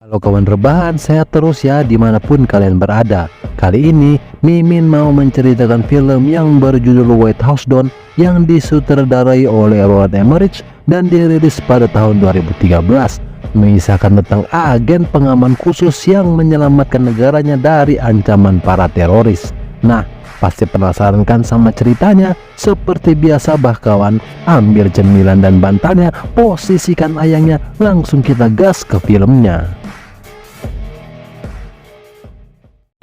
Halo kawan rebahan, sehat terus ya dimanapun kalian berada. Kali ini Mimin mau menceritakan film yang berjudul White House Down yang disutradarai oleh Roland Emmerich dan dirilis pada tahun 2013, mengisahkan tentang agen pengaman khusus yang menyelamatkan negaranya dari ancaman para teroris. Nah, pasti penasaran kan sama ceritanya? Seperti biasa bah kawan, ambil cemilan dan bantalnya, posisikan ayangnya, langsung kita gas ke filmnya.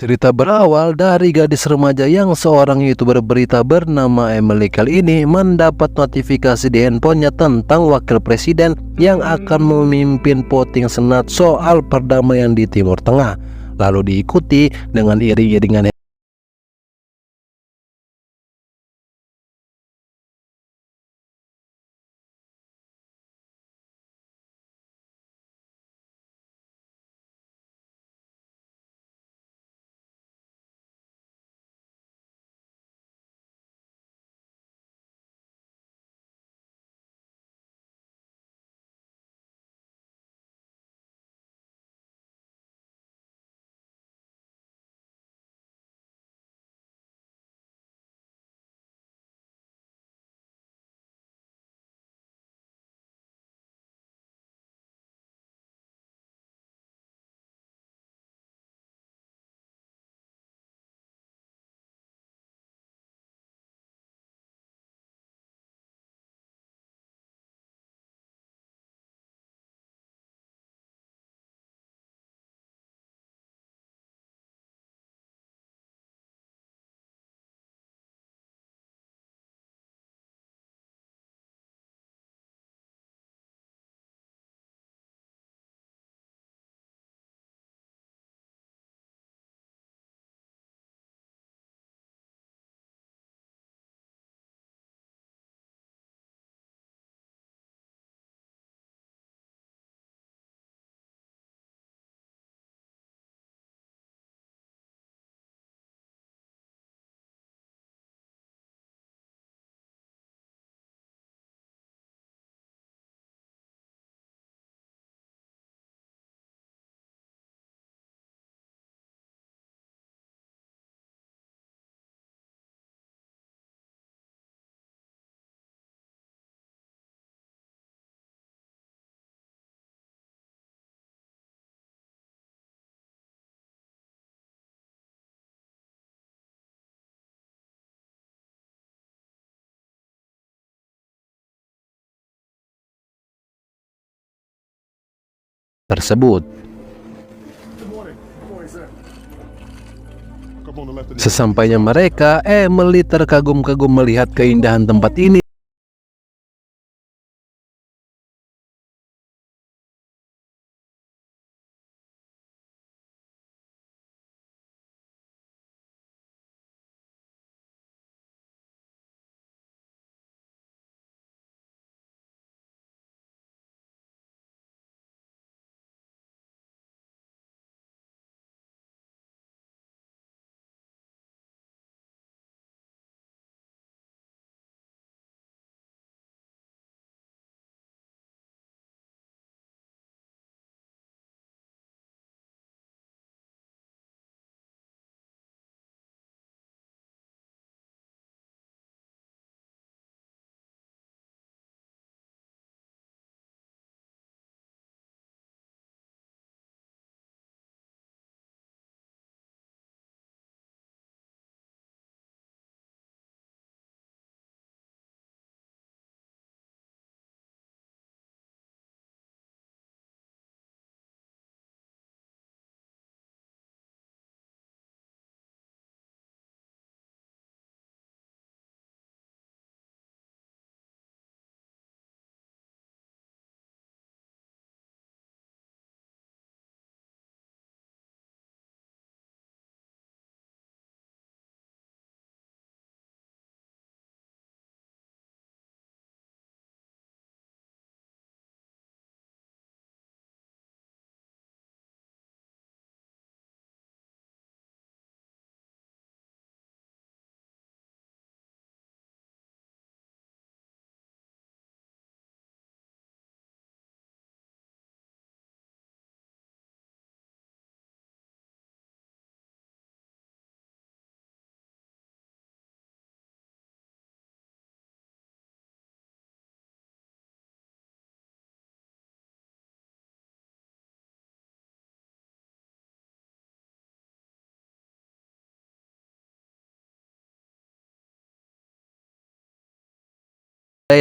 Cerita berawal dari gadis remaja yang seorang YouTuber berita bernama Emily kali ini mendapat notifikasi di handphonenya tentang wakil presiden yang akan memimpin voting senat soal perdamaian di Timur Tengah. Lalu diikuti dengan iring-iringan tersebut. Sesampainya mereka, Emily terkagum-kagum melihat keindahan tempat ini.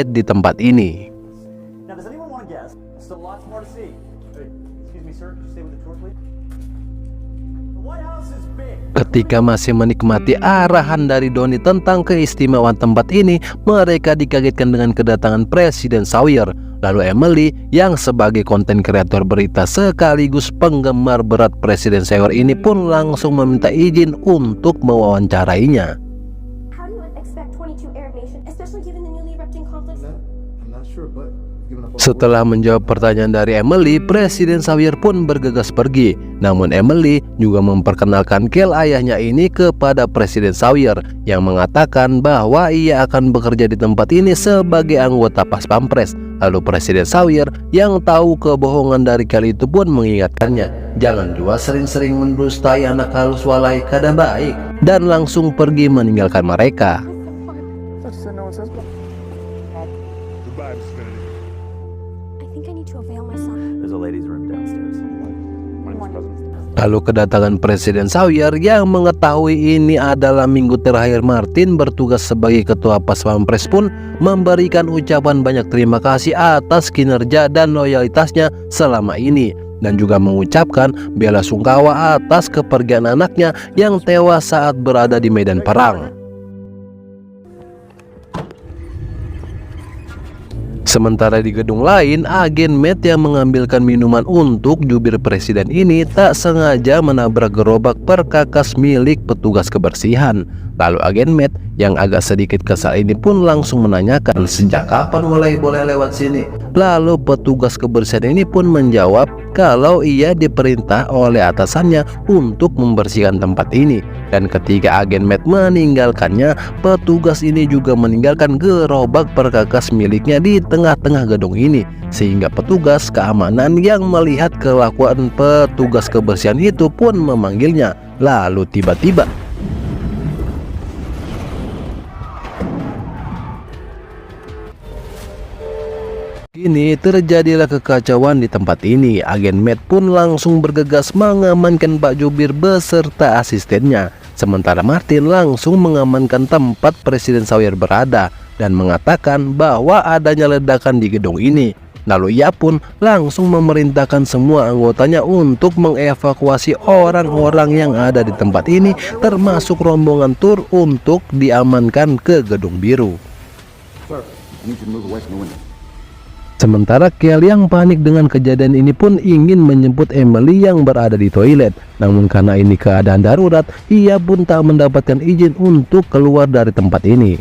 di tempat ini. Now, does anyone want to guess? Still lots more to see. Excuse me, sir. Could you stay with the tour, please? The White House is big. Ketika masih menikmati arahan dari Donnie tentang keistimewaan tempat ini, mereka dikagetkan dengan kedatangan Presiden Sawyer. Lalu Emily yang sebagai konten kreator berita sekaligus penggemar berat Presiden Sawyer ini pun langsung meminta izin untuk mewawancarainya. How do you expect 22 Arab nations, especially given the newly erupting conflicts? I'm not sure, but given up all Setelah menjawab pertanyaan dari Emily, Presiden Sawyer pun bergegas pergi. Namun Emily juga memperkenalkan Kel ayahnya ini kepada Presiden Sawyer yang mengatakan bahwa ia akan bekerja di tempat ini sebagai anggota Pas Pampres. Lalu Presiden Sawyer yang tahu kebohongan dari Kel itu pun mengingatkannya, jangan juga sering-sering mendustai anak halus walai kada baik, dan langsung pergi meninggalkan mereka. I think I need to avail myself. There's a ladies' room downstairs. Lalu kedatangan Presiden Sawyer yang mengetahui ini adalah minggu terakhir Martin bertugas sebagai ketua Pas Pampres pun memberikan ucapan banyak terima kasih atas kinerja dan loyalitasnya selama ini, dan juga mengucapkan bela sungkawa atas kepergian anaknya yang tewas saat berada di medan perang. Sementara di gedung lain, agen Matt yang mengambilkan minuman untuk jubir presiden ini tak sengaja menabrak gerobak perkakas milik petugas kebersihan. Lalu agen Matt yang agak sedikit kesal ini pun langsung menanyakan, sejak kapan mulai boleh lewat sini? Lalu petugas kebersihan ini pun menjawab kalau ia diperintah oleh atasannya untuk membersihkan tempat ini. Dan ketika agen Matt meninggalkannya, petugas ini juga meninggalkan gerobak perkakas miliknya di tengah-tengah gedung ini, sehingga petugas keamanan yang melihat kelakuan petugas kebersihan itu pun memanggilnya. Lalu tiba-tiba kini terjadilah kekacauan di tempat ini. Agen Matt pun langsung bergegas mengamankan Pak Jubir beserta asistennya. Sementara Martin langsung mengamankan tempat Presiden Sawyer berada dan mengatakan bahwa adanya ledakan di gedung ini. Lalu ia pun langsung memerintahkan semua anggotanya untuk mengevakuasi orang-orang yang ada di tempat ini, termasuk rombongan tur untuk diamankan ke gedung biru. Sir, I need you to move away from the window. Sementara Kel yang panik dengan kejadian ini pun ingin menjemput Emily yang berada di toilet. Namun karena ini keadaan darurat, ia pun tak mendapatkan izin untuk keluar dari tempat ini.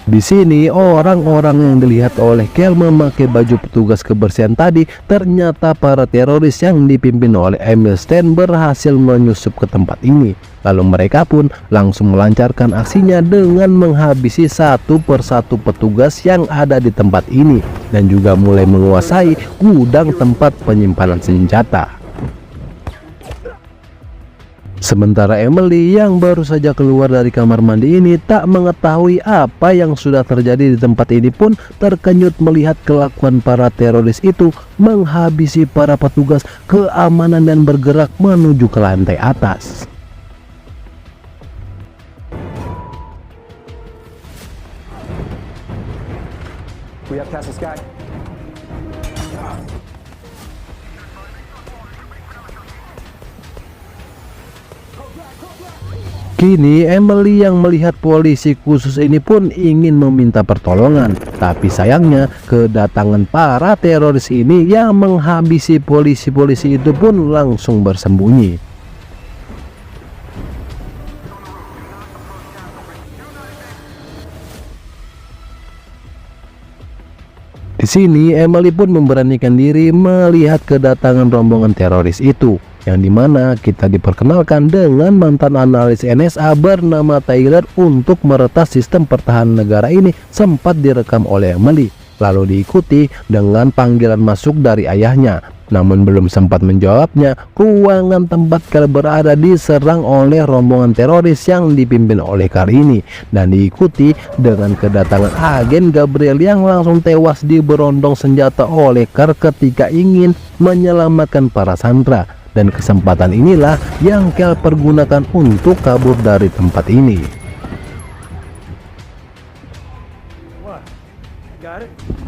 Di sini orang-orang yang dilihat oleh Kel memakai baju petugas kebersihan tadi ternyata para teroris yang dipimpin oleh Emil Stan berhasil menyusup ke tempat ini. Lalu mereka pun langsung melancarkan aksinya dengan menghabisi satu persatu petugas yang ada di tempat ini dan juga mulai menguasai gudang tempat penyimpanan senjata. Sementara Emily yang baru saja keluar dari kamar mandi ini tak mengetahui apa yang sudah terjadi di tempat ini pun terkejut melihat kelakuan para teroris itu menghabisi para petugas keamanan dan bergerak menuju ke lantai atas. We have Castle Sky. Kini Emily yang melihat polisi khusus ini pun ingin meminta pertolongan, tapi sayangnya kedatangan para teroris ini yang menghabisi polisi-polisi itu pun langsung bersembunyi. Di sini Emily pun memberanikan diri melihat kedatangan rombongan teroris itu, yang dimana kita diperkenalkan dengan mantan analis NSA bernama Tyler untuk meretas sistem pertahanan negara ini sempat direkam oleh Emily, lalu diikuti dengan panggilan masuk dari ayahnya. Namun belum sempat menjawabnya, ruangan tempat Kel berada diserang oleh rombongan teroris yang dipimpin oleh Kel ini, dan diikuti dengan kedatangan agen Gabriel yang langsung tewas diberondong senjata oleh Kel ketika ingin menyelamatkan para sandera. Dan kesempatan inilah yang Kel pergunakan untuk kabur dari tempat ini.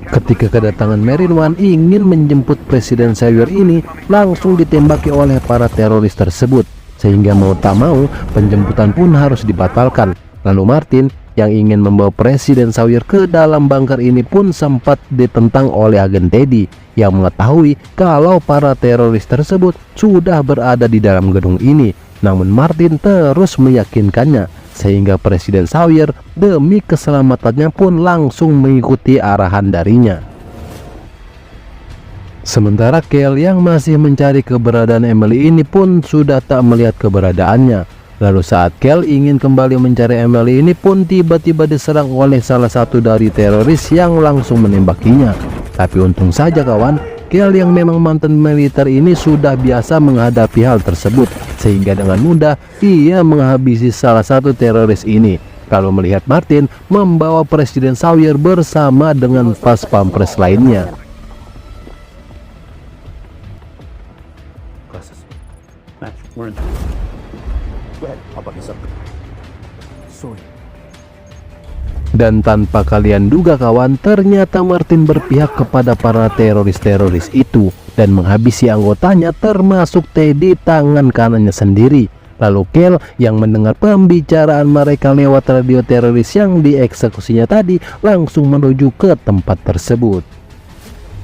Ketika kedatangan Marine One ingin menjemput Presiden Sawyer ini, langsung ditembaki oleh para teroris tersebut, sehingga mau tak mau penjemputan pun harus dibatalkan. Lalu Martin yang ingin membawa Presiden Sawyer ke dalam bunker ini pun sempat ditentang oleh agen Teddy yang mengetahui kalau para teroris tersebut sudah berada di dalam gedung ini. Namun Martin terus meyakinkannya, sehingga Presiden Sawyer demi keselamatannya pun langsung mengikuti arahan darinya. Sementara Kel yang masih mencari keberadaan Emily ini pun sudah tak melihat keberadaannya. Lalu saat Kel ingin kembali mencari Emily ini pun tiba-tiba diserang oleh salah satu dari teroris yang langsung menembakinya. Tapi untung saja kawan, Kel yang memang mantan militer ini sudah biasa menghadapi hal tersebut, sehingga dengan mudah ia menghabisi salah satu teroris ini. Kalau melihat Martin membawa Presiden Sawyer bersama dengan pas pampres lainnya. Match, we're in. Go ahead, I'll buck this up. Sorry. Dan tanpa kalian duga kawan, ternyata Martin berpihak kepada para teroris-teroris itu dan menghabisi anggotanya termasuk Teddy tangan kanannya sendiri. Lalu Kel yang mendengar pembicaraan mereka lewat radio teroris yang dieksekusinya tadi langsung menuju ke tempat tersebut.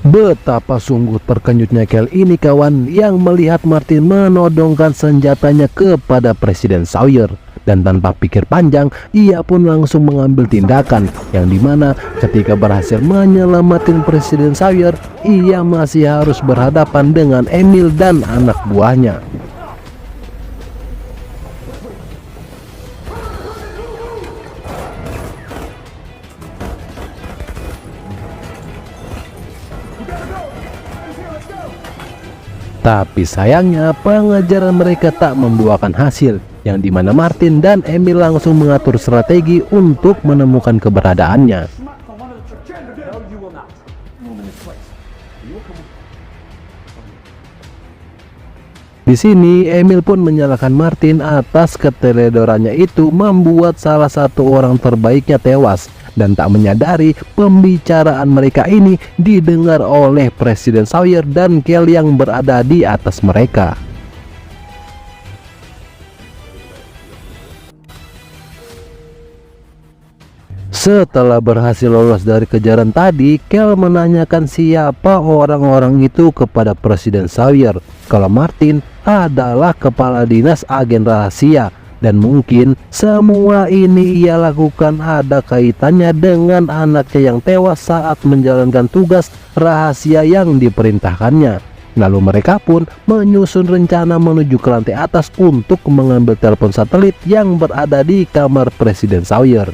Betapa sungguh terkejutnya Kel ini kawan yang melihat Martin menodongkan senjatanya kepada Presiden Sawyer. Dan tanpa pikir panjang, ia pun langsung mengambil tindakan yang dimana ketika berhasil menyelamatin Presiden Sawyer, ia masih harus berhadapan dengan Emil dan anak buahnya. Tapi sayangnya pengejaran mereka tak membuahkan hasil, yang dimana Martin dan Emil langsung mengatur strategi untuk menemukan keberadaannya. Di sini Emil pun menyalahkan Martin atas keteledorannya itu membuat salah satu orang terbaiknya tewas, dan tak menyadari pembicaraan mereka ini didengar oleh Presiden Sawyer dan Kel yang berada di atas mereka. Setelah berhasil lolos dari kejaran tadi, Kel menanyakan siapa orang-orang itu kepada Presiden Sawyer. Kalau Martin adalah kepala dinas agen rahasia, dan mungkin semua ini ia lakukan ada kaitannya dengan anaknya yang tewas saat menjalankan tugas rahasia yang diperintahkannya. Lalu mereka pun menyusun rencana menuju ke lantai atas untuk mengambil telepon satelit yang berada di kamar Presiden Sawyer.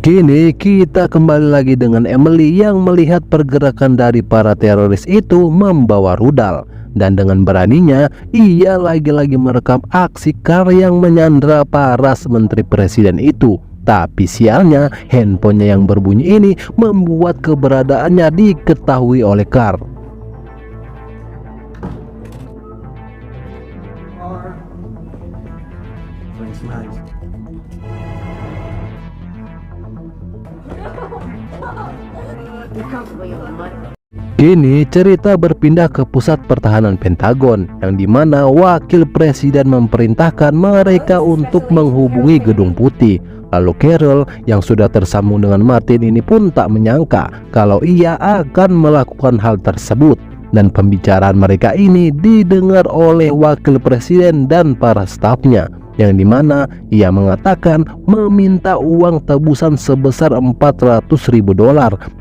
Kini kita kembali lagi dengan Emily yang melihat pergerakan dari para teroris itu membawa rudal. Dan dengan beraninya ia lagi-lagi merekam aksi Carl yang menyandra para menteri presiden itu. Tapi sialnya handphonenya yang berbunyi ini membuat keberadaannya diketahui oleh Carl. Kini cerita berpindah ke pusat pertahanan Pentagon, yang dimana wakil presiden memerintahkan mereka untuk menghubungi Gedung Putih. Lalu Carol yang sudah tersambung dengan Martin ini pun tak menyangka kalau ia akan melakukan hal tersebut. Dan pembicaraan mereka ini didengar oleh wakil presiden dan para stafnya, yang dimana ia mengatakan meminta uang tebusan sebesar $400.000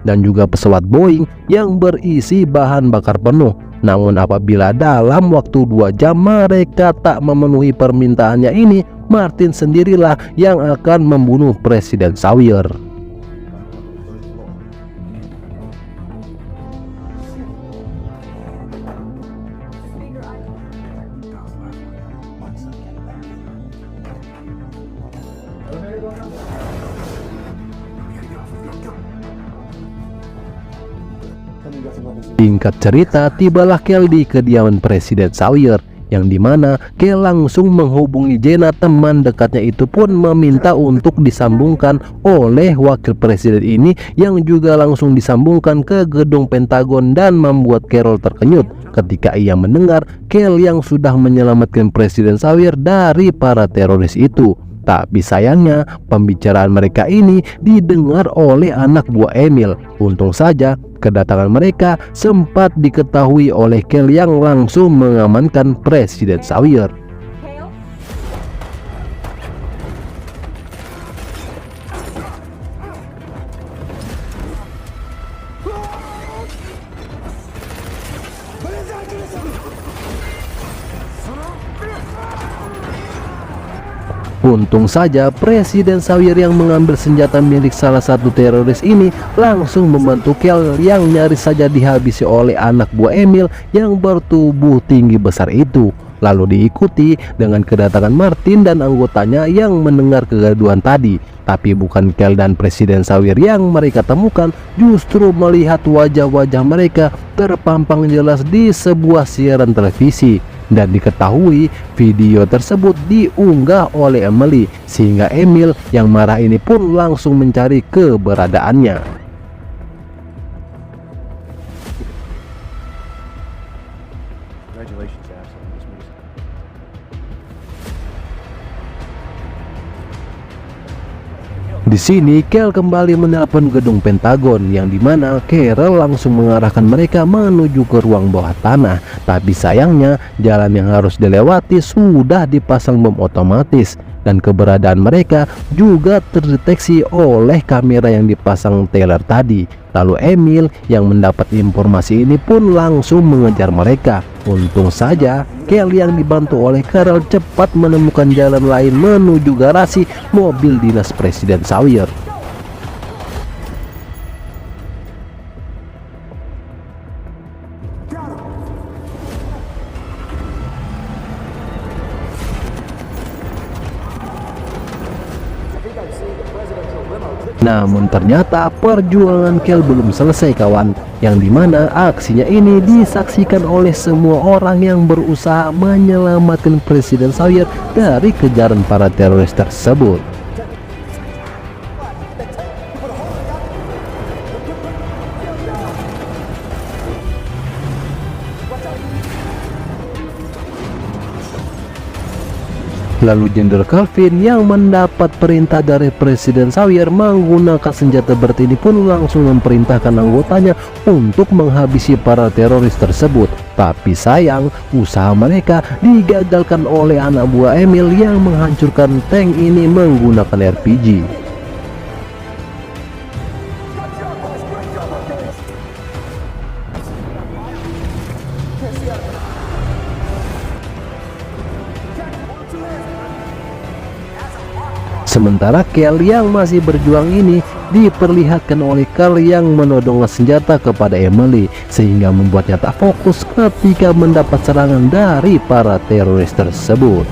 dan juga pesawat Boeing yang berisi bahan bakar penuh. Namun apabila dalam waktu 2 jam mereka tak memenuhi permintaannya ini, Martin sendirilah yang akan membunuh Presiden Sawyer. Singkat cerita, tibalah Kel di kediaman Presiden Sawyer, yang dimana Kel langsung menghubungi Jenna, teman dekatnya itu pun meminta untuk disambungkan oleh wakil presiden ini, yang juga langsung disambungkan ke gedung Pentagon dan membuat Carol terkejut ketika ia mendengar Kel yang sudah menyelamatkan Presiden Sawyer dari para teroris itu. Tapi sayangnya pembicaraan mereka ini didengar oleh anak buah Emil. Untung saja kedatangan mereka sempat diketahui oleh Kel yang langsung mengamankan Presiden Sawyer. Hale? Untung saja Presiden Sawyer yang mengambil senjata milik salah satu teroris ini langsung membantu Kel yang nyaris saja dihabisi oleh anak buah Emil yang bertubuh tinggi besar itu. Lalu diikuti dengan kedatangan Martin dan anggotanya yang mendengar kegaduhan tadi. Tapi bukan Kel dan Presiden Sawyer yang mereka temukan, justru melihat wajah-wajah mereka terpampang jelas di sebuah siaran televisi. Dan diketahui video tersebut diunggah oleh Emily, sehingga Emil yang marah ini pun langsung mencari keberadaannya. Congratulations, Ash. On this news. Di sini Kel kembali menelpon gedung Pentagon, yang dimana Carol langsung mengarahkan mereka menuju ke ruang bawah tanah. Tapi sayangnya jalan yang harus dilewati sudah dipasang bom otomatis, dan keberadaan mereka juga terdeteksi oleh kamera yang dipasang Taylor tadi. Lalu Emil yang mendapat informasi ini pun langsung mengejar mereka. Untung saja Kel yang dibantu oleh Carol cepat menemukan jalan lain menuju garasi mobil dinas Presiden Sawyer. Namun ternyata perjuangan Kel belum selesai kawan, yang dimana aksinya ini disaksikan oleh semua orang yang berusaha menyelamatkan Presiden Sawyer dari kejaran para teroris tersebut. Lalu Jenderal Calvin yang mendapat perintah dari Presiden Sawyer menggunakan senjata berat ini pun langsung memerintahkan anggotanya untuk menghabisi para teroris tersebut. Tapi sayang, usaha mereka digagalkan oleh anak buah Emil yang menghancurkan tank ini menggunakan RPG. Sementara Kel yang masih berjuang ini diperlihatkan oleh Carl yang menodongkan senjata kepada Emily, sehingga membuatnya tak fokus ketika mendapat serangan dari para teroris tersebut.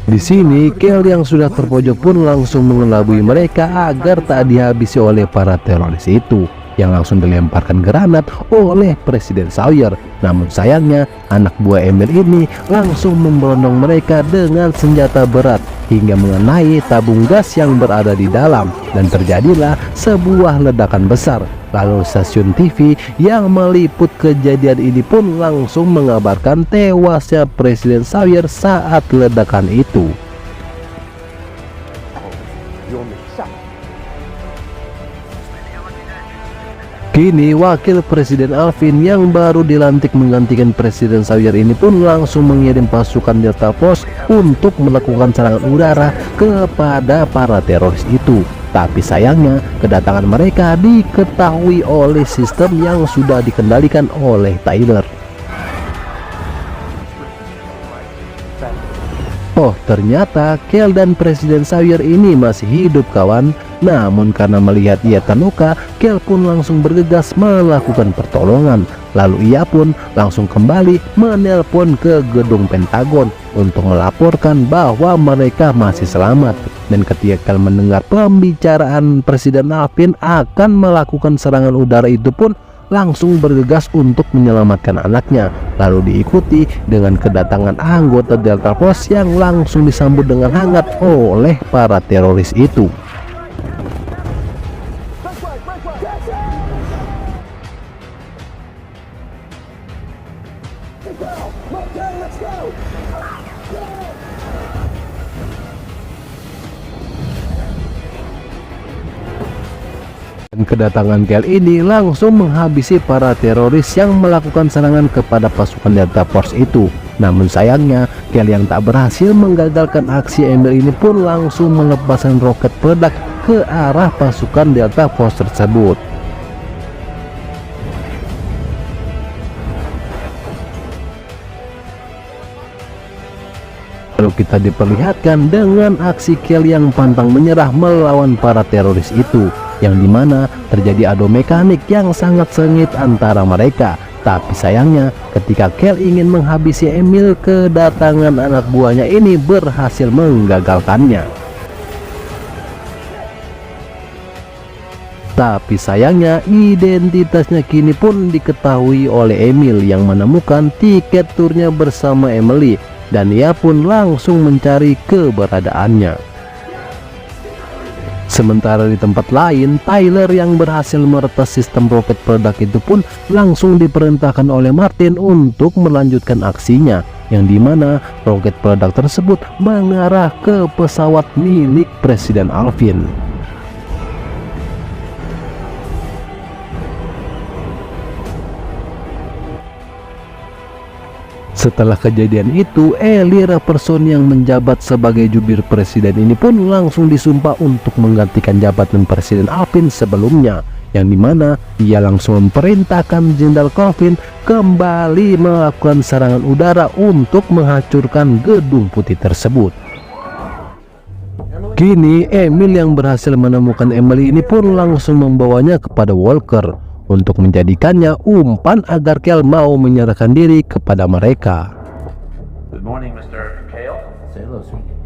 Di sini Kel yang sudah terpojok pun langsung mengelabui mereka agar tak dihabisi oleh para teroris itu, yang langsung dilemparkan granat oleh Presiden Sawyer. Namun sayangnya anak buah Emil ini langsung memberondong mereka dengan senjata berat hingga mengenai tabung gas yang berada di dalam, dan terjadilah sebuah ledakan besar. Lalu stasiun TV yang meliput kejadian ini pun langsung mengabarkan tewasnya Presiden Sawyer saat ledakan itu. Kini wakil Presiden Alvin yang baru dilantik menggantikan Presiden Sawyer ini pun langsung mengirim pasukan Delta Force untuk melakukan serangan udara kepada para teroris itu. Tapi sayangnya kedatangan mereka diketahui oleh sistem yang sudah dikendalikan oleh Tyler. Oh, ternyata Kel dan Presiden Sawyer ini masih hidup kawan. Namun karena melihat ia terluka, Kel pun langsung bergegas melakukan pertolongan. Lalu ia pun langsung kembali menelpon ke gedung Pentagon untuk melaporkan bahwa mereka masih selamat. Dan ketika Kel mendengar pembicaraan Presiden Alvin akan melakukan serangan udara itu pun langsung bergegas untuk menyelamatkan anaknya. Lalu diikuti dengan kedatangan anggota Delta Force yang langsung disambut dengan hangat oleh para teroris itu. Dan kedatangan Kel ini langsung menghabisi para teroris yang melakukan serangan kepada pasukan Delta Force itu. Namun sayangnya Kel yang tak berhasil menggagalkan aksi Emil ini pun langsung melepaskan roket peledak ke arah pasukan Delta Force tersebut. Lalu kita diperlihatkan dengan aksi Kel yang pantang menyerah melawan para teroris itu, yang dimana terjadi adu mekanik yang sangat sengit antara mereka. Tapi sayangnya ketika Kel ingin menghabisi Emil, kedatangan anak buahnya ini berhasil menggagalkannya. Tapi sayangnya identitasnya kini pun diketahui oleh Emil yang menemukan tiket turnya bersama Emily, dan ia pun langsung mencari keberadaannya. Sementara di tempat lain, Tyler yang berhasil meretas sistem roket peledak itu pun langsung diperintahkan oleh Martin untuk melanjutkan aksinya, yang dimana roket peledak tersebut mengarah ke pesawat milik Presiden Alvin. Setelah kejadian itu, Ellie Rapperson yang menjabat sebagai jubir presiden ini pun langsung disumpah untuk menggantikan jabatan Presiden Alvin sebelumnya, yang dimana ia langsung memerintahkan Jenderal Calvin kembali melakukan serangan udara untuk menghancurkan gedung putih tersebut. Kini Emil yang berhasil menemukan Emily ini pun langsung membawanya kepada Walker untuk menjadikannya umpan agar Kel mau menyerahkan diri kepada mereka. Good morning, Mr. Kale. Say hello, sweetie.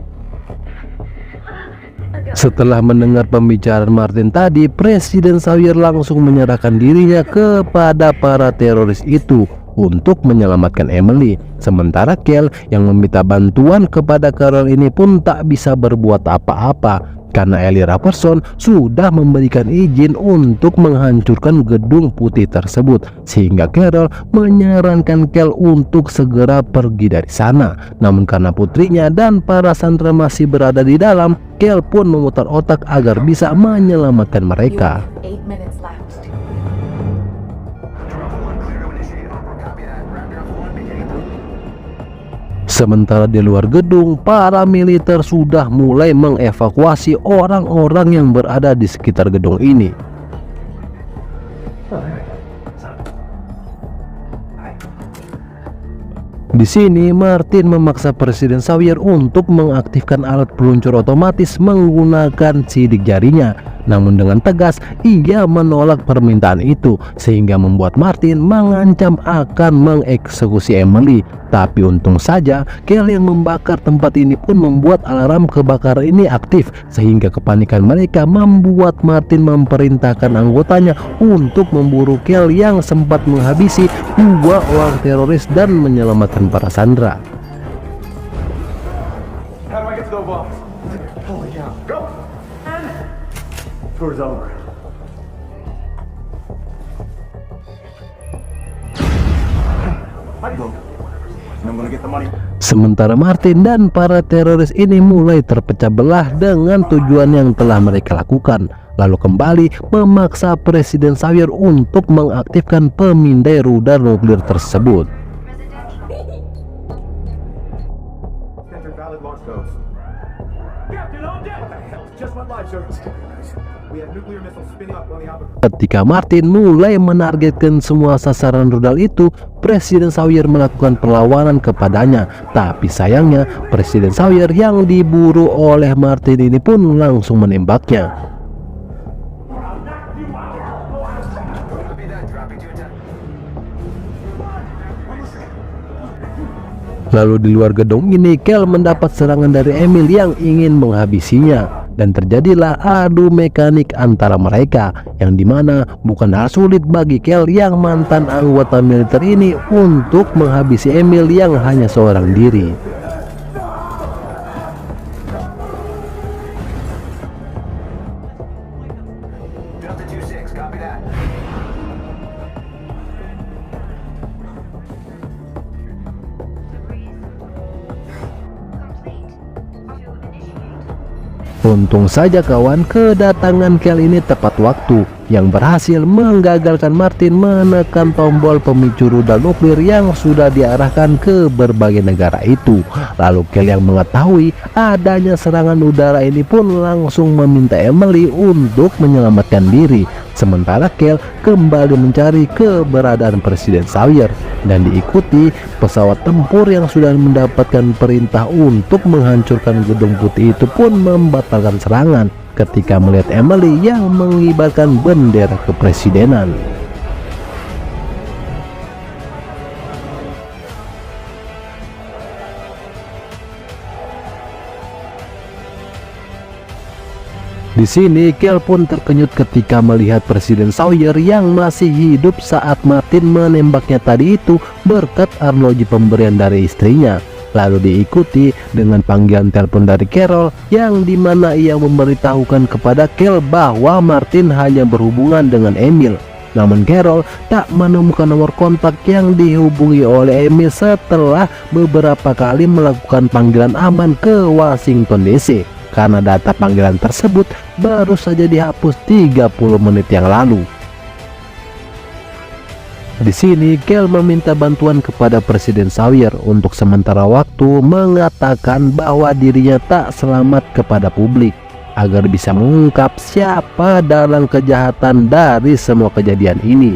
Setelah mendengar pembicaraan Martin tadi, Presiden Sawyer langsung menyerahkan dirinya kepada para teroris itu untuk menyelamatkan Emily. Sementara Kel yang meminta bantuan kepada Carol ini pun tak bisa berbuat apa-apa, karena Ellie Rapperson sudah memberikan izin untuk menghancurkan gedung putih tersebut, sehingga Carol menyarankan Kel untuk segera pergi dari sana. Namun karena putrinya dan para sandera masih berada di dalam, Kel pun memutar otak agar bisa menyelamatkan mereka. Sementara di luar gedung, para militer sudah mulai mengevakuasi orang-orang yang berada di sekitar gedung ini. Di sini Martin memaksa Presiden Sawyer untuk mengaktifkan alat peluncur otomatis menggunakan sidik jarinya. Namun dengan tegas ia menolak permintaan itu, sehingga membuat Martin mengancam akan mengeksekusi Emily. Tapi untung saja Kel yang membakar tempat ini pun membuat alarm kebakaran ini aktif, sehingga kepanikan mereka membuat Martin memerintahkan anggotanya untuk memburu Kel yang sempat menghabisi 2 orang teroris dan menyelamatkan para sandera. How do I get to the box? Holy cow. Go! Tour's over. How'd you go? I'm gonna get the money. Sementara Martin dan para teroris ini mulai terpecah belah dengan tujuan yang telah mereka lakukan, lalu kembali memaksa Presiden Sawyer untuk mengaktifkan pemindai rudal nuklir tersebut. Enter valid launch codes. Captain, on deck! What the hell? Just went live, sir. We have nuclear missiles spinning up on the opposite. Ketika Martin mulai menargetkan semua sasaran rudal itu, Presiden Sawyer melakukan perlawanan kepadanya. Tapi sayangnya Presiden Sawyer yang diburu oleh Martin ini pun langsung menembaknya. Lalu di luar gedung ini, Kel mendapat serangan dari Emil yang ingin menghabisinya, dan terjadilah adu mekanik antara mereka, yang dimana bukan hal sulit bagi Kel yang mantan anggota militer ini untuk menghabisi Emil yang hanya seorang diri. Delta 26, copy that. Untung saja kawan, kedatangan Kel ini tepat waktu, yang berhasil menggagalkan Martin menekan tombol pemicu rudal nuklir yang sudah diarahkan ke berbagai negara itu. Lalu Kel yang mengetahui adanya serangan udara ini pun langsung meminta Emily untuk menyelamatkan diri, sementara Kel kembali mencari keberadaan Presiden Sawyer, dan diikuti pesawat tempur yang sudah mendapatkan perintah untuk menghancurkan gedung putih itu pun membatalkan serangan ketika melihat Emily yang mengibarkan bendera kepresidenan. Di sini Kel pun terkejut ketika melihat Presiden Sawyer yang masih hidup saat Martin menembaknya tadi itu berkat arloji pemberian dari istrinya. Lalu diikuti dengan panggilan telepon dari Carol, yang dimana ia memberitahukan kepada Kel bahwa Martin hanya berhubungan dengan Emil. Namun Carol tak menemukan nomor kontak yang dihubungi oleh Emil setelah beberapa kali melakukan panggilan aman ke Washington DC, karena data panggilan tersebut baru saja dihapus 30 menit yang lalu. Di sini Kel meminta bantuan kepada Presiden Sawyer untuk sementara waktu mengatakan bahwa dirinya tak selamat kepada publik, agar bisa mengungkap siapa dalang kejahatan dari semua kejadian ini.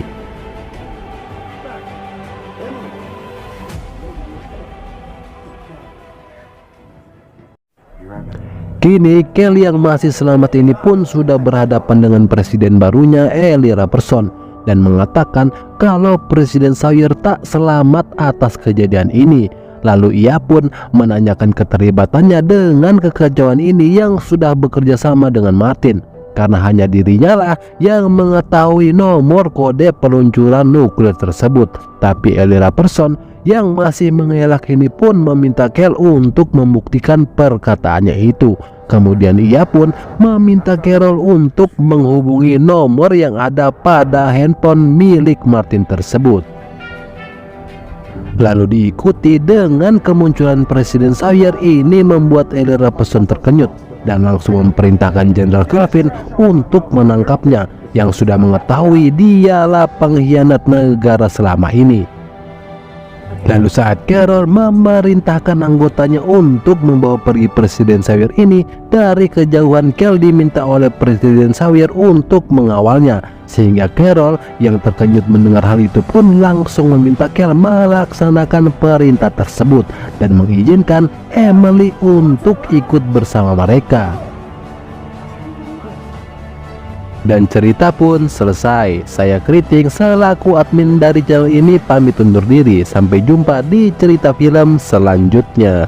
Kini Kel yang masih selamat ini pun sudah berhadapan dengan presiden barunya Ellie Robertson, dan mengatakan kalau Presiden Sawyer tak selamat atas kejadian ini. Lalu ia pun menanyakan keterlibatannya dengan kekacauan ini yang sudah bekerja sama dengan Martin, karena hanya dirinya lah yang mengetahui nomor kode peluncuran nuklir tersebut. Tapi Ellie Robertson yang masih mengelak ini pun meminta Kel untuk membuktikan perkataannya itu. Kemudian ia pun meminta Carol untuk menghubungi nomor yang ada pada handphone milik Martin tersebut. Lalu diikuti dengan kemunculan Presiden Sawyer ini membuat Ellie Robertson terkejut dan langsung memerintahkan Jenderal Kelvin untuk menangkapnya, yang sudah mengetahui dialah pengkhianat negara selama ini. Lalu saat Carol memerintahkan anggotanya untuk membawa pergi Presiden Sawyer ini dari kejauhan, Kel diminta oleh Presiden Sawyer untuk mengawalnya, sehingga Carol yang terkejut mendengar hal itu pun langsung meminta Kel melaksanakan perintah tersebut dan mengizinkan Emily untuk ikut bersama mereka. Dan cerita pun selesai. Saya Kriting selaku admin dari channel ini pamit undur diri. Sampai jumpa di cerita film selanjutnya.